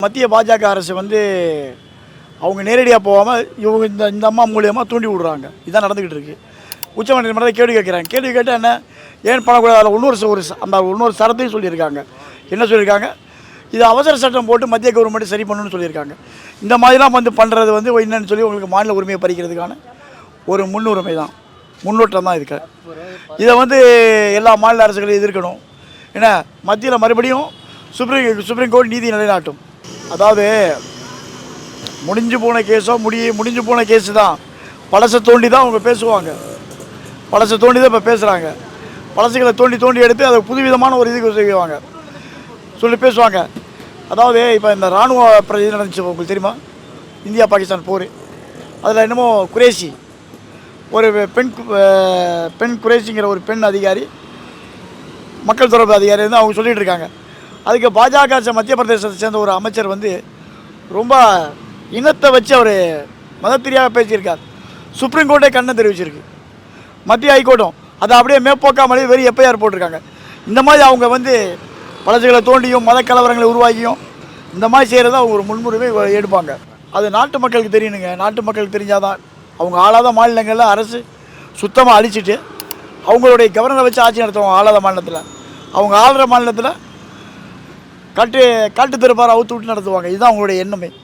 மத்திய பாஜக அரசு அவங்க நேரடியாக போகாமல் இவங்க இந்த அம்மா மூலியமாக தூண்டி விடுறாங்க. இதான் நடந்துக்கிட்டு இருக்குது. உச்சநீதிமன்றத்தை கேள்வி கேட்குறாங்க. கேள்வி கேட்டால் என்ன ஏன் பண்ணக்கூடாது? அதில் இன்னொரு சரத்தையும் சொல்லியிருக்காங்க. என்ன சொல்லியிருக்காங்க? இது அவசர சட்டம் போட்டு மத்திய கவர்மெண்ட் சரி பண்ணணும்னு சொல்லியிருக்காங்க. இந்த மாதிரிலாம் பண்ணுறது என்னன்னு சொல்லி உங்களுக்கு மாநில உரிமையை பறிக்கிறதுக்கான ஒரு முன்னுரிமை தான், முன்னோட்டம் தான் இதுக்கு. இதை எல்லா மாநில அரசுகளையும் எதிர்க்கணும். ஏன்னா மத்தியில் மறுபடியும் சுப்ரீம் கோர்ட் நீதி நிலைநாட்டும். அதாவது முடிஞ்சு போன கேஸு தான். பழசை தோண்டி தான் அவங்க பேசுவாங்க. பழசை தோண்டி தான் இப்போ பேசுகிறாங்க. பழசுகளை தோண்டி எடுத்து அதை புதுவிதமான ஒரு இதுக்கு செய்வாங்க, சொல்லி பேசுவாங்க. அதாவது இப்போ இந்த இராணுவ பிரச்சனை நடந்துச்சு, உங்களுக்கு தெரியுமா? இந்தியா பாகிஸ்தான் போர். அதில் என்னமோ குரேஷி, ஒரு பெண் குரேஷிங்கிற ஒரு பெண் அதிகாரி, மக்கள் தொடர்பு அதிகாரி அவங்க சொல்லிகிட்டு இருக்காங்க. அதுக்கு பாஜக மத்திய பிரதேசத்தை சேர்ந்த ஒரு அமைச்சர் ரொம்ப இனத்தை வச்சு அவர் மதத்திரியாக பேசியிருக்கார். சுப்ரீம் கோர்ட்டே கண்ணை தெரிவிச்சிருக்கு. மத்திய ஹைகோர்ட்டும் அதை அப்படியே மேற்போக்காமலே எஃப்ஐஆர் போட்டிருக்காங்க. இந்த மாதிரி அவங்க பழசுகளை தோண்டியும் மத கலவரங்களை உருவாக்கியும் இந்த மாதிரி செய்கிறத அவங்க ஒரு முன்னுரிமை எடுப்பாங்க. அது நாட்டு மக்களுக்கு தெரியணுங்க. நாட்டு மக்களுக்கு தெரிஞ்சாதான். அவங்க ஆளாத மாநிலங்களில் அரசு சுத்தமாக அழிச்சிட்டு அவங்களுடைய கவர்னரை வச்சு ஆட்சி நடத்துவாங்க. ஆளாத மாநிலத்தில் அவங்க ஆளுற மாநிலத்தில் காட்டு திருப்பார அவுத்து விட்டு நடத்துவாங்க. இதுதான் அவங்களுடைய எண்ணமே.